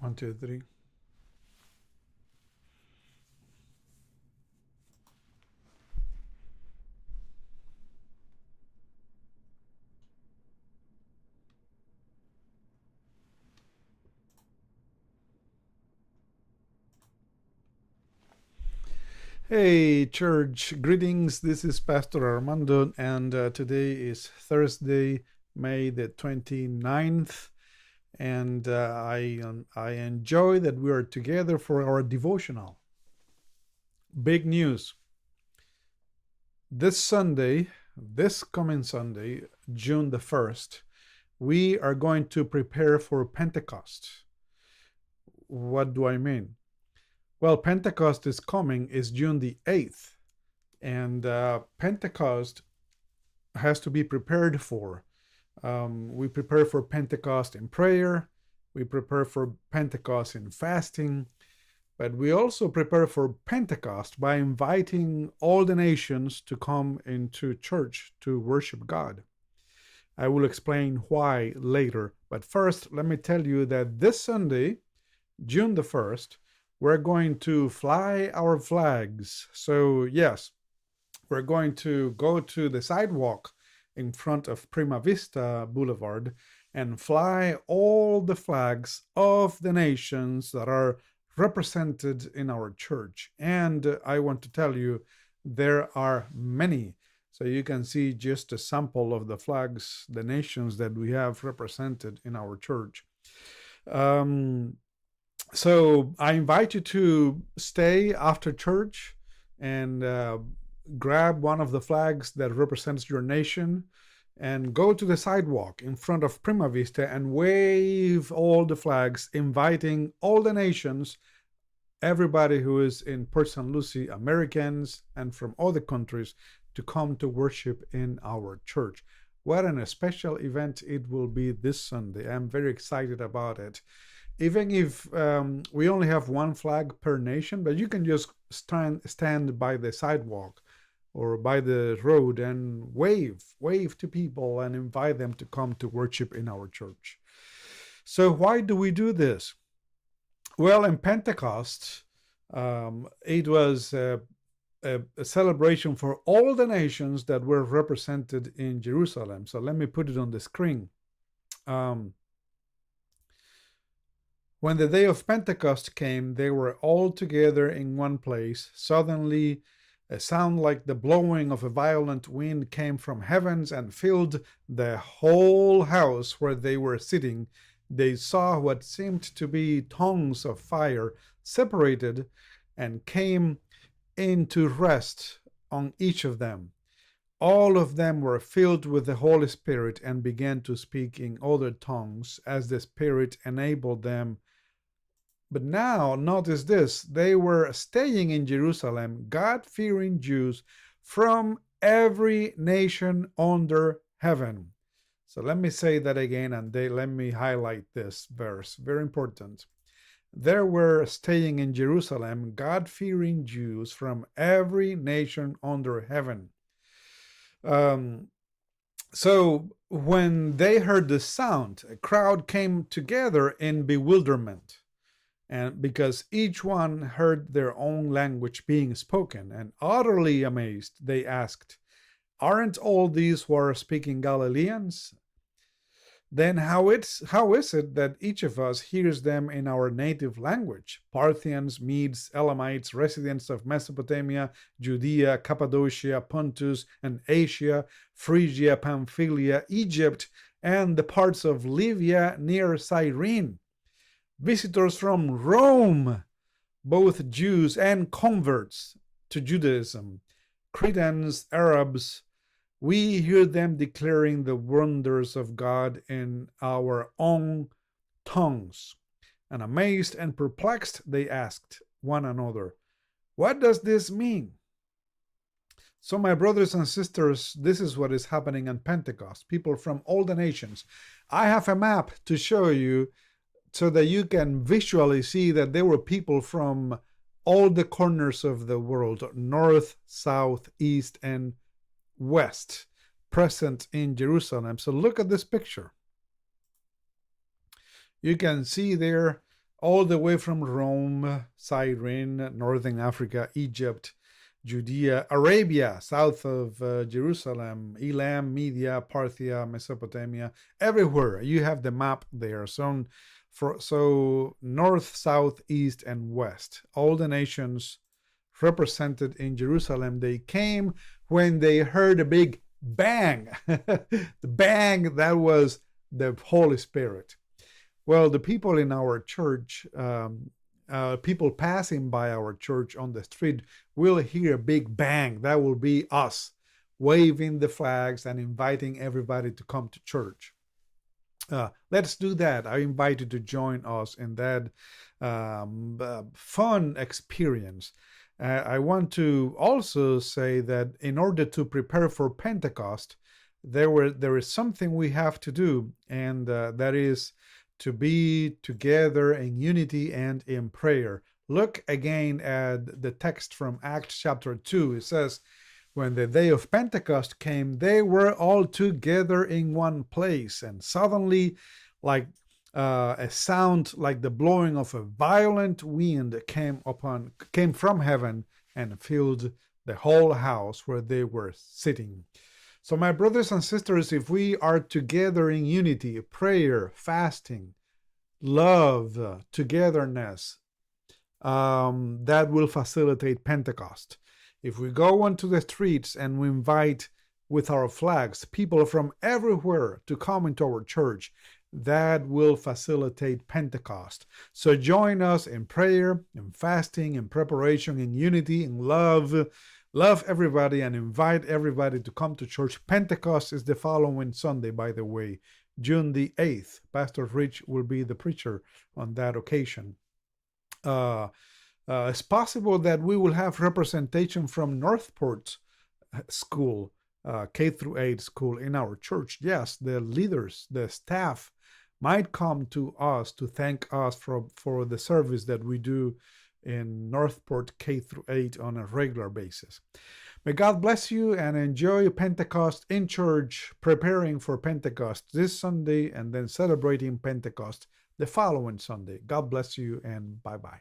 One, two, three. Hey, church, greetings. This is Pastor Armando, and today is Thursday, May the 29th. And I enjoy that we are together for our devotional. Big news. This coming Sunday, June the 1st, we are going to prepare for Pentecost. What do I mean? Well, Pentecost is June the 8th, and Pentecost has to be prepared for. We prepare for Pentecost in prayer, we prepare for Pentecost in fasting, but we also prepare for Pentecost by inviting all the nations to come into church to worship God. I will explain why later, but first let me tell you that this Sunday, June the 1st, we're going to fly our flags. So yes, we're going to go to the sidewalk in front of Prima Vista Boulevard and fly all the flags of the nations that are represented in our church. And I want to tell you, there are many. So you can see just a sample of the flags, the nations that we have represented in our church. So I invite you to stay after church and grab one of the flags that represents your nation and go to the sidewalk in front of Prima Vista and wave all the flags, inviting all the nations, everybody who is in Port St. Lucie, Americans, and from other countries to come to worship in our church. What a special event it will be this Sunday. I'm very excited about it. Even if we only have one flag per nation, but you can just stand by the sidewalk or by the road and wave to people and invite them to come to worship in our church. So why do we do this? Well, in Pentecost, it was a celebration for all the nations that were represented in Jerusalem. So let me put it on the screen. When the day of Pentecost came, they were all together in one place. Suddenly, a sound like the blowing of a violent wind came from heavens and filled the whole house where they were sitting. They saw what seemed to be tongues of fire separated and came into rest on each of them. All of them were filled with the Holy Spirit and began to speak in other tongues as the Spirit enabled them. But now, notice this, they were staying in Jerusalem, God-fearing Jews from every nation under heaven. So let me say that again, and let me highlight this verse, very important. There were staying in Jerusalem, God-fearing Jews from every nation under heaven. So when they heard the sound, a crowd came together in bewilderment. And because each one heard their own language being spoken, and utterly amazed, they asked, "Aren't all these who are speaking Galileans? Then how is it that each of us hears them in our native language? Parthians, Medes, Elamites, residents of Mesopotamia, Judea, Cappadocia, Pontus, and Asia, Phrygia, Pamphylia, Egypt, and the parts of Libya near Cyrene. Visitors from Rome, both Jews and converts to Judaism, Cretans, Arabs, we hear them declaring the wonders of God in our own tongues." And amazed and perplexed, they asked one another, "What does this mean?" So my brothers and sisters, this is what is happening on Pentecost. People from all the nations. I have a map to show you so that you can visually see that there were people from all the corners of the world, north, south, east, and west, present in Jerusalem. So look at this picture. You can see there all the way from Rome, Cyrene, Northern Africa, Egypt, Judea, Arabia, south of Jerusalem, Elam, Media, Parthia, Mesopotamia, everywhere. You have the map there. So north, south, east, and west. All the nations represented in Jerusalem, they came when they heard a big bang. The bang, that was the Holy Spirit. Well, the people in our church, people passing by our church on the street will hear a big bang. That will be us waving the flags and inviting everybody to come to church. Let's do that. I invite you to join us in that fun experience. I want to also say that in order to prepare for Pentecost, there is something we have to do, and that is to be together in unity and in prayer. Look again at the text from Acts chapter 2. It says, when the day of Pentecost came, they were all together in one place, and suddenly, like a sound like the blowing of a violent wind came from heaven and filled the whole house where they were sitting. So, my brothers and sisters, if we are together in unity, prayer, fasting, love, togetherness, that will facilitate Pentecost. If we go onto the streets and we invite with our flags people from everywhere to come into our church, that will facilitate Pentecost. So join us in prayer, in fasting, in preparation, in unity, in love. Love everybody and invite everybody to come to church. Pentecost is the following Sunday, by the way, June the 8th. Pastor Rich will be the preacher on that occasion. It's possible that we will have representation from Northport School, K through 8 school in our church. Yes, the leaders, the staff might come to us to thank us for the service that we do in Northport K through 8 on a regular basis. May God bless you and enjoy Pentecost in church, preparing for Pentecost this Sunday and then celebrating Pentecost the following Sunday. God bless you and bye-bye.